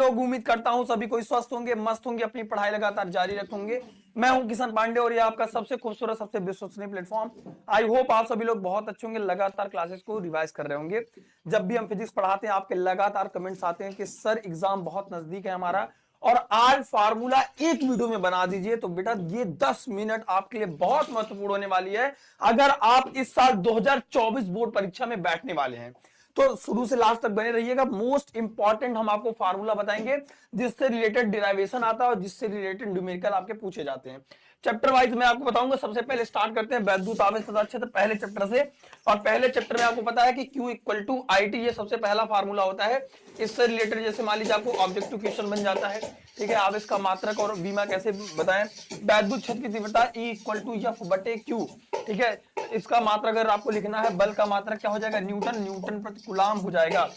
लोग, उम्मीद करता हूं सभी कोई स्वस्थ होंगे, मस्त होंगे, अपनी पढ़ाई लगातार जारी रखेंगे। मैं हूं किशन पांडे और ये आपका सबसे खूबसूरत, सबसे विश्वसनीय प्लेटफॉर्म। आई होप आप सभी लोग बहुत अच्छे होंगे, लगातार क्लासेस को रिवाइज कर रहे होंगे। जब भी हम फिजिक्स पढ़ाते हैं आपके लगातार कमेंट्स आते हैं कि सर एग्जाम बहुत नजदीक है हमारा और आज फार्मूला एक वीडियो में बना दीजिए। तो बेटा ये 10 मिनट आपके लिए बहुत महत्वपूर्ण होने वाली है अगर आप इस साल 2024 बोर्ड परीक्षा में बैठने वाले हैं। तो शुरू से लास्ट तक बने रहिएगा। मोस्ट इंपॉर्टेंट हम आपको फार्मूला बताएंगे जिससे रिलेटेड डिराइवेशन आता है और जिससे रिलेटेड न्यूमेरिकल आपके पूछे जाते हैं। चैप्टर वाइज मैं आपको बताऊंगा। सबसे पहले स्टार्ट करते हैं वैद्युत आवेश तथा क्षेत्र पहले चैप्टर से। और पहले चैप्टर में आपको पता है कि Q equal to I T, ये सबसे पहला फार्मूला होता है। इससे रिलेटेड जैसे मान लीजिए आपको ऑब्जेक्टिव क्वेश्चन बन जाता है, ठीक है, आवेश का मात्रक और बीमा कैसे बताएं। वैद्युत क्षेत्र की तीव्रता E इक्वल टू एफ बटे क्यू, ठीक है, इसका मात्रक अगर आपको लिखना है, बल का मात्रक क्या हो जाएगा, न्यूटन, न्यूटन प्रति कूलाम हो जाएगा।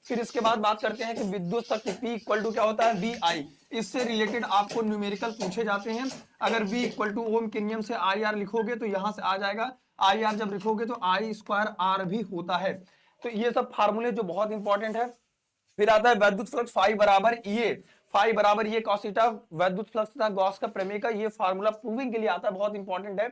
फिर इसके बाद बात करते हैं कि विद्युत शक्ति P इक्वल टू क्या होता है, वी आई। इससे रिलेटेड आपको न्यूमेरिकल पूछे जाते हैं। अगर V इक्वल टू ओम के नियम से आई आर लिखोगे तो यहां से आ जाएगा, आई आर जब लिखोगे तो आई स्क्वायर आर भी होता है। तो ये सब फार्मूले जो बहुत इंपॉर्टेंट है। फिर आता है वैद्युत फ्लक्स फाई बराबर ये, फाई बराबर ये cos थीटा, वैद्युत फ्लक्स तथा गॉस का प्रमेय का ये फार्मूला प्रूविंग के लिए आता है, बहुत इंपॉर्टेंट है।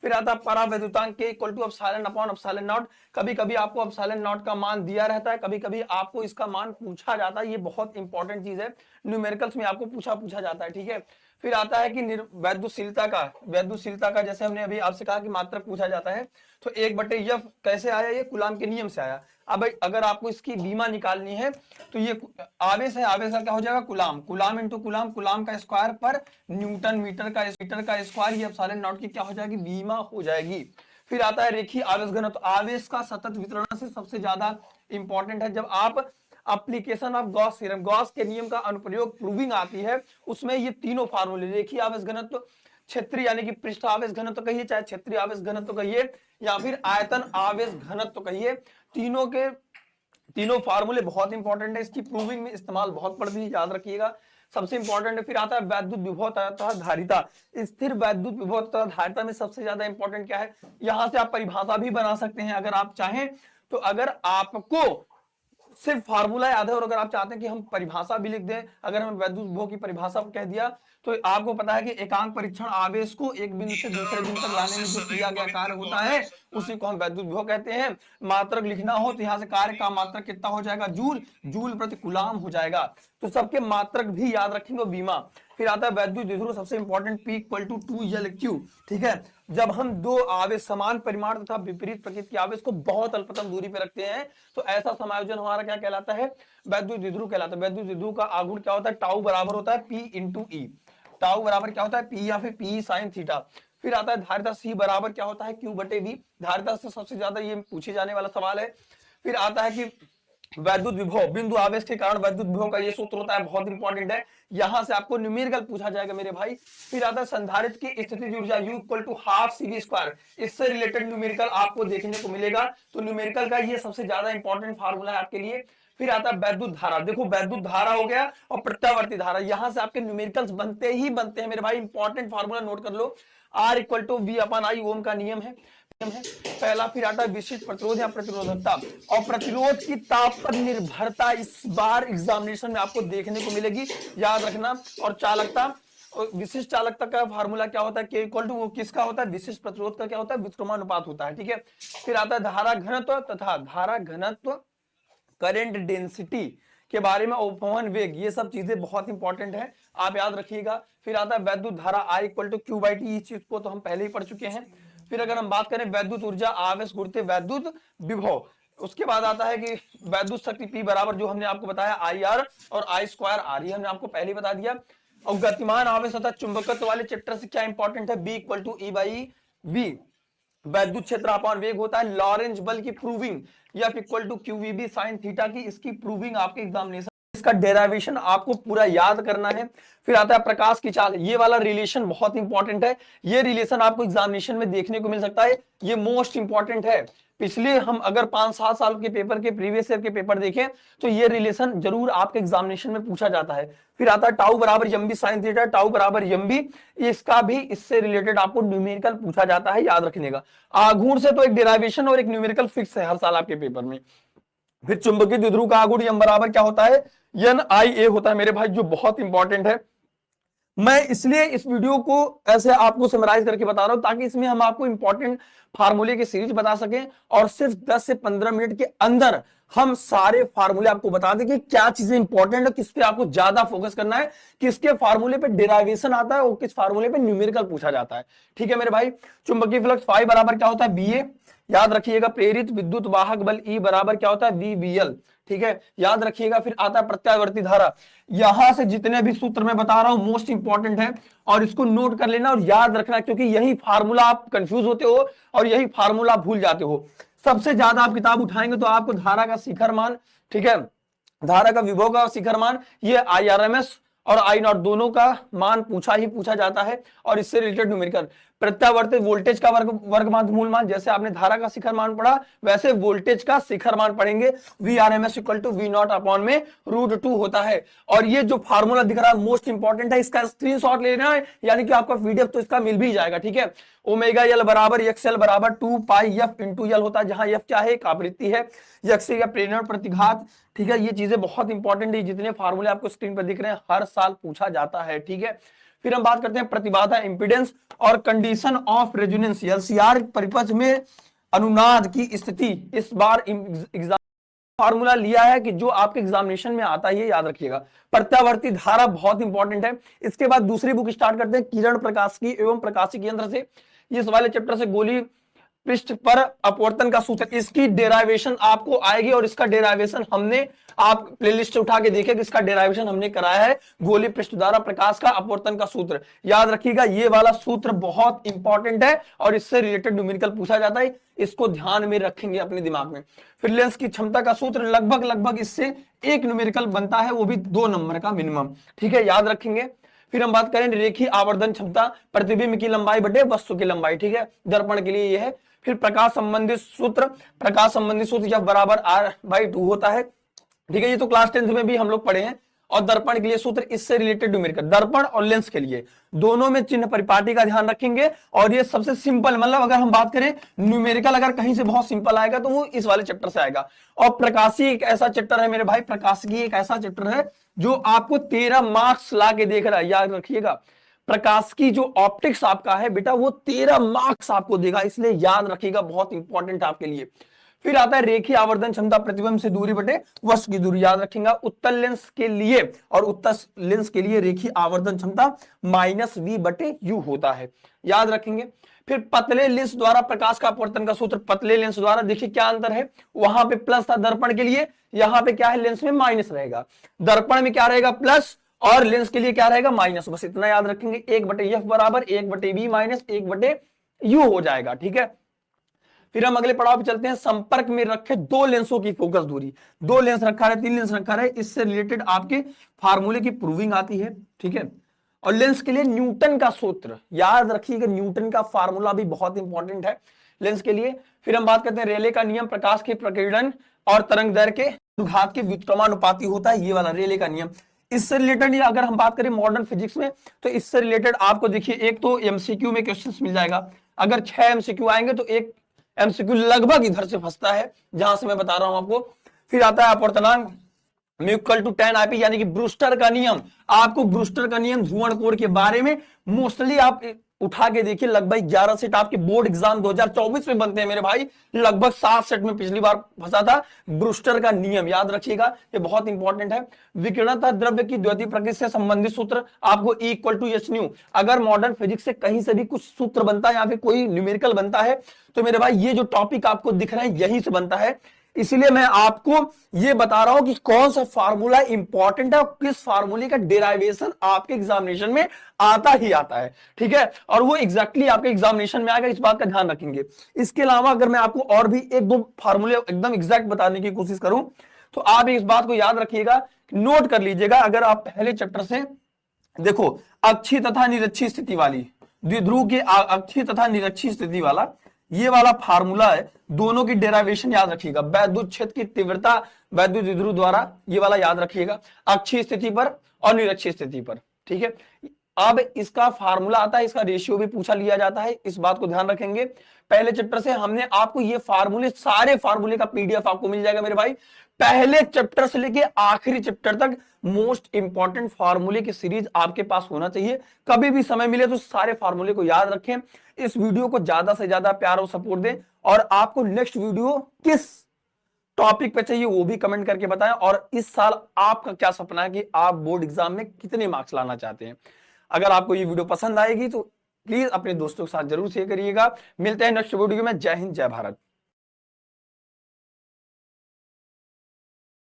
फिर आता है परावैद्युतांक के equal to epsilon upon epsilon naught. कभी कभी आपको एप्सिलॉन नॉट का मान दिया रहता है, कभी कभी आपको इसका मान पूछा जाता है। ये बहुत इंपॉर्टेंट चीज है, न्यूमेरिकल्स में आपको पूछा जाता है, ठीक है। फिर आता है कि वैद्युतशीलता का जैसे हमने अभी आपसे कहा कि मात्रक पूछा जाता है। तो 1/F कैसे आया, ये कूलाम के नियम से आया। अब अगर आपको इसकी बीमा निकालनी है तो ये आवेश है, आवेश का क्या हो जाएगा, coulomb, coulomb into coulomb, coulomb का स्क्वायर पर न्यूटन मीटर का स्क्वायर, ये एप्सिलॉन नॉट की क्या हो जाएगी, बीमा हो जाएगी। फिर आता है रेखीय आवेश घनत्व। तो आवेश का सतत वितरण से सबसे ज्यादा इंपॉर्टेंट है। जब आप application of Gauss theorem, Gauss के नियम का अनुप्रयोग प्रूविंग आती है, उसमें ये तीनों फार्मूले, रेखीय आवेश घनत्व, क्षेत्रीय यानी कि पृष्ठ आवेश घनत्व कहिए, चाहे क्षेत्रीय आवेश घनत्व कहिए या फिर आयतन आवेश घनत्व कहिए, तीनों फार्मूले बहुत इंपॉर्टेंट है। इसकी प्रूविंग में इस्तेमाल बहुत पड़ती है, याद रखिएगा, सबसे इंपॉर्टेंट है। फिर आता है वैद्युत विभव तथा धारिता। स्थिर वैद्युत विभव तथा धारिता में सबसे ज्यादा इंपॉर्टेंट क्या है, यहां से आप परिभाषा भी बना सकते हैं अगर आप चाहें तो। अगर आपको सिर्फ फार्मूला याद है और अगर आप चाहते हैं कि हम परिभाषा भी लिख दें, अगर हम वैद्युत विभव की परिभाषा कह दिया तो आपको पता है कि एकांक परीक्षण आवेश को एक बिंदु से दूसरे बिंदु तक लाने में जो किया गया कार्य होता है उसी को हम वैद्युत विभव कहते हैं। मात्रक लिखना हो तो यहाँ से कार्य का मात्रक कितना हो जाएगा, जूल, जूल प्रति कूलाम हो जाएगा। तो सबके मात्रक भी याद रखेंगे, बीमा। फिर आता है वैद्युत द्विध्रुव, सबसे important, P equal to 2L/Q, ठीक है। जब हम दो आवेश समान परिमाण तथा विपरीत प्रकृति के आवेश को बहुत अल्पतम दूरी पे रखते हैं तो ऐसा समायोजन हमारा क्या कहलाता है, वैद्युत द्विध्रुव कहलाता है। वैद्युत द्विध्रुव का आघूर्ण क्या होता है, टाउ बराबर होता है P इंटू E। टाउ बराबर क्या होता है, P या फिर P साइन थीटा। फिर आता है धारिता C बराबर क्या होता है, Q बटे V। धारिता से सबसे ज्यादा ये पूछे जाने वाला सवाल है। फिर आता है कि वैद्युत विभव, बिंदु आवेश के कारण वैद्युत विभव का ये सूत्र होता है, बहुत इंपॉर्टेंट है, यहां से आपको न्यूमेरिकल पूछा जाएगा मेरे भाई। फिर आता है संधारित्र की स्थितिज ऊर्जा U equal to half CV square. इससे रिलेटेड न्यूमेरिकल आपको देखने को मिलेगा। तो न्यूमेरिकल का ये सबसे ज्यादा इंपॉर्टेंट फार्मूला है आपके लिए। फिर आता है वैद्युत धारा। देखो वैद्युत धारा हो गया और प्रत्यावर्ती धारा, यहां से आपके न्यूमेरिकल्स बनते हैं मेरे भाई। इंपॉर्टेंट फार्मूला नोट कर लो, R equal to V upon I, Ohm का नियम है पहला। फिर आता है विशिष्ट प्रतिरोध या प्रतिरोधकता, और प्रतिरोध की ताप पर निर्भरता इस बार एग्जामिनेशन में आपको देखने को मिलेगी, याद रखना। और चालकता, विशिष्ट चालकता का फार्मूला क्या होता है, K इक्वल टू, वो किसका होता है, विशिष्ट प्रतिरोध का क्या होता है, व्युत्क्रमानुपात होता है, ठीक है। फिर आता है धारा घनत्व तथा धारा घनत्व, करंट डेंसिटी के बारे में, अपवहन वेग, ये सब चीजें बहुत इंपॉर्टेंट है, आप याद रखिएगा। फिर आता है वैद्युत धारा I इक्वल टू Q/T, इस चीज को तो हम पहले ही पढ़ चुके हैं। फिर अगर हम बात करें वैद्युत ऊर्जा आवेश गुणित वैद्युत विभव, उसके बाद आता है कि वैद्युत शक्ति P बराबर, जो हमने आपको बताया IR और I स्क्वायर R, ये हमने आपको पहले ही बता दिया। और गतिमान आवेश तथा चुंबकत्व वाले चैप्टर से क्या इंपॉर्टेंट है, B इक्वल टू E/V, वैद्युत क्षेत्र अपॉन वेग होता है। लॉरेंज बल की proving, F equal to QVB sine theta की, इसकी प्रूविंग आपके एग्जामिनेशन, इसका डेरिवेशन आपको पूरा याद करना है। फिर आता है प्रकाश की चाल, ये वाला रिलेशन बहुत इंपॉर्टेंट है, ये रिलेशन आपको एग्जामिनेशन में देखने को मिल सकता है, ये मोस्ट इंपॉर्टेंट है। पिछले हम अगर 5-7 साल के पेपर के प्रीवियस ईयर के पेपर देखें तो ये रिलेशन जरूर आपके एग्जामिनेशन में पूछा जाता है। फिर आता है टाउ बराबर एमबी साइन थीटा, टाउ बराबर एमबी, इसका भी इससे रिलेटेड आपको न्यूमेरिकल पूछा जाता है, याद रखने का। आघूर्ण से तो एक डेरिवेशन और एक न्यूमेरिकल फिक्स है हर साल आपके पेपर में। फिर चुंबकीय द्विध्रुव का आघूर्ण एम बराबर क्या होता है, NIA होता है मेरे भाई, जो बहुत इंपॉर्टेंट है। मैं इसलिए इस वीडियो को ऐसे आपको समराइज करके बता रहा हूं ताकि इसमें हम आपको इंपॉर्टेंट फार्मूले की सीरीज बता सकें और सिर्फ 10 से 15 मिनट के अंदर हम सारे फार्मूले आपको बता दें कि क्या चीजें इंपॉर्टेंट है, किस पे आपको ज्यादा फोकस करना है, किसके फार्मूले पे डेरिवेशन आता है और किस फार्मूले पे न्यूमेरिकल पूछा जाता है। ठीक है मेरे भाई। चुंबकीय फ्लक्स फाई बराबर क्या होता है, BA। याद रखिएगा प्रेरित विद्युत वाहक बल E बराबर क्या होता है, VBL। ठीक है, याद रखिएगा। फिर आता है प्रत्यावर्ती धारा। यहां से जितने भी सूत्र मैं बता रहा हूं मोस्ट इंपॉर्टेंट है और इसको नोट कर लेना और याद रखना, क्योंकि यही फार्मूला आप कंफ्यूज होते हो और यही फार्मूला आप भूल जाते हो। सबसे ज्यादा आप किताब उठाएंगे तो आपको धारा का शिखर मान, ठीक है, धारा का विभव का शिखर मान, ये IRMS और I0 दोनों का मान पूछा ही पूछा जाता है और इससे रिलेटेड न्यूमेरिकल। प्रत्यावर्तित वोल्टेज का वर्गमान मूल मान, जैसे आपने धारा का शिखर मान पढ़ा वैसे वोल्टेज का शिखर मान पढ़ेंगे। VRMS equal to V0 upon में √2 होता है। और ये जो फार्मूला दिख रहा है मोस्ट इंपॉर्टेंट है, इसका स्क्रीनशॉट लेना है, यानी कि आपका PDF तो इसका मिल भी जाएगा। ठीक है, ओमेगा L बराबर XL बराबर 2 पाई F इंटू L होता है, जहां F क्या है, एक आवृत्ति है, X या प्रेरण प्रतिघात। ठीक है, ये चीजें बहुत इंपॉर्टेंट है, जितने फार्मूले आपको स्क्रीन पर दिख रहे हैं हर साल पूछा जाता है। ठीक है, फिर हम बात करते हैं प्रतिबाधा, इंपीडेंस और कंडीशन ऑफ रेजोनेंस। LCR परिपथ में अनुनाद की स्थिति। इस बार एग्जाम फार्मूला लिया है कि जो आपके एग्जामिनेशन में आता है, ये याद रखिएगा। प्रत्यावर्ती धारा बहुत इंपॉर्टेंट है। इसके बाद दूसरी बुक स्टार्ट करते हैं, किरण प्रकाशिकी एवं प्रकाशिक यंत्र से। इस वाले चैप्टर से गोली पृष्ठ पर अपवर्तन का सूत्र, इसकी डेराइवेशन आपको आएगी और इसका डेराइवेशन हमने, आप प्लेलिस्ट उठा के देखिए कि इसका डेराइवेशन हमने कराया है, गोली पृष्ठ द्वारा प्रकाश का अपवर्तन का सूत्र। याद रखिएगा ये वाला सूत्र बहुत इंपॉर्टेंट है और इससे रिलेटेड न्यूमेरिकल पूछा जाता है, इसको ध्यान में रखेंगे अपने दिमाग में। फिर लेंस की क्षमता का सूत्र, लगभग इससे एक न्यूमेरिकल बनता है, वो भी 2 नंबर का मिनिमम। ठीक है, याद रखेंगे। फिर हम बात करें रेखीय आवर्धन क्षमता, प्रतिबिंब की लंबाई बटे वस्तु की लंबाई। ठीक है, दर्पण के लिए यह है। फिर प्रकाश संबंधित सूत्र, प्रकाश संबंधित सूत्र F बराबर R/2 होता है। ठीक है, ये तो क्लास 10th में भी हम लोग पढ़े हैं। और दर्पण के लिए सूत्र, इससे रिलेटेड न्यूमेरिकल, दर्पण और लेंस के लिए दोनों में चिन्ह परिपाटी का ध्यान रखेंगे। और ये सबसे सिंपल, मतलब अगर हम बात करें न्यूमेरिकल अगर कहीं से बहुत सिंपल आएगा तो वो इस वाले चैप्टर से आएगा। और प्रकाशी एक ऐसा चैप्टर है मेरे भाई, प्रकाशिकी एक ऐसा चैप्टर है जो आपको 13 मार्क्स ला के देख रहा है। याद रखिएगा, प्रकाश की जो ऑप्टिक्स आपका है बेटा, वो 13 मार्क्स आपको देगा, इसलिए याद रखिएगा, बहुत इंपॉर्टेंट आपके लिए। फिर आता है रेखीय आवर्धन क्षमता, प्रतिबिंब से दूरी बटे वस्तु की दूरी। याद रखिएगा, उत्तल लेंस के लिए और उत्तल लेंस के लिए रेखीय आवर्धन क्षमता -V/U होता है, याद रखेंगे। फिर पतले लेंस द्वारा प्रकाश का अपवर्तन का सूत्र, पतले लेंस द्वारा, देखिए क्या अंतर है, वहां पे प्लस था दर्पण के लिए, यहां पे क्या है, लेंस में माइनस रहेगा। दर्पण में क्या रहेगा, प्लस, और लेंस के लिए क्या रहेगा, माइनस। बस इतना याद रखेंगे, 1/F बराबर 1/V माइनस 1/U हो जाएगा। ठीक है, फिर हम अगले पड़ाव पे चलते हैं, संपर्क में रखे 2 लेंसों की फोकस दूरी। 2 लेंस रखा है, 3 लेंस रखा है, इससे रिलेटेड आपके फार्मूले की प्रूविंग आती है। ठीक है, और लेंस के लिए न्यूटन का सूत्र, याद रखिएगा, न्यूटन का फार्मूला भी बहुत इंपॉर्टेंट है लेंस के लिए। फिर हम बात करते हैं रेले का नियम, प्रकाश के प्रकीर्णन और तरंग दैर्घ्य के घात के व्युत्क्रमानुपाती होता है, ये वाला रेले का नियम। इससे रिलेटेड अगर हम बात करें मॉडर्न फिजिक्स में, तो इससे रिलेटेड आपको देखिए, एक तो MCQ में क्वेश्चंस मिल जाएगा। अगर 6 MCQ आएंगे तो एक MCQ लगभग इधर से फंसता है, जहां से मैं बता रहा हूं आपको। फिर आता है अपवर्तनांक μ=tan यानी कि ब्रूस्टर का नियम। आपको ब्रूस्टर का नियम ध्रुवण कोण के बारे में मोस्टली आप उठा के देखिए, लगभग 11 सेट आपके बोर्ड एग्जाम 2024 में बनते हैं मेरे भाई, लगभग 7 सेट में पिछली बार फंसा था ब्रूस्टर का नियम, याद रखिएगा, ये बहुत इंपॉर्टेंट है। विकिरणतः द्रव्य की द्वितीय प्रकृति से संबंधित सूत्र आपको E=hν। अगर मॉडर्न फिजिक्स से कहीं से भी कुछ सूत्र बनता है या फिर कोई न्यूमेरिकल बनता है तो मेरे भाई ये जो टॉपिक आपको दिख रहा है यहीं से बनता है। इसलिए मैं आपको ये बता रहा हूं कि कौन सा फार्मूला इंपॉर्टेंट है और किस फार्मूले का डेरिवेशन आपके एग्जामिनेशन में आता ही आता है। ठीक है, और वो एग्जैक्टली आपके एग्जामिनेशन में आएगा, इस बात का ध्यान रखेंगे। इसके अलावा अगर मैं आपको और भी 1-2 फार्मूले एकदम एग्जैक्ट बताने की कोशिश करूं तो आप इस बात को याद रखिएगा, नोट कर लीजिएगा। अगर आप पहले चैप्टर से देखो, अक्षीय तथा निरक्षीय स्थिति वाली, द्विध्रुव के अक्षीय तथा निरक्षीय स्थिति वाला ये वाला फार्मूला है, दोनों की डेरिवेशन याद रखिएगा। वैद्युत क्षेत्र की तीव्रता वैद्युत द्विध्रुव द्वारा, ये वाला याद रखिएगा, अक्षीय स्थिति पर और निरक्षीय स्थिति पर। ठीक है, अब इसका फार्मूला आता है, इसका रेशियो भी पूछा लिया जाता है, इस बात को ध्यान रखेंगे। पहले चैप्टर से हमने आपको ये फार्मूले, सारे फार्मूले का पीडीएफ आपको मिल जाएगा मेरे भाई। पहले चैप्टर से लेके आखिरी चैप्टर तक मोस्ट इंपॉर्टेंट फार्मूले की सीरीज आपके पास होना चाहिए। कभी भी समय मिले तो सारे फार्मूले को याद रखें। इस वीडियो को ज्यादा से ज्यादा प्यार और सपोर्ट दें, और आपको नेक्स्ट वीडियो किस टॉपिक पे चाहिए वो भी कमेंट करके बताएं। और इस साल आपका क्या सपना है कि आप बोर्ड एग्जाम में कितने मार्क्स लाना चाहते हैं। अगर आपको ये वीडियो पसंद आएगी तो प्लीज अपने दोस्तों के साथ जरूर शेयर करिएगा। मिलते हैं नेक्स्ट वीडियो में। जय हिंद, जय भारत।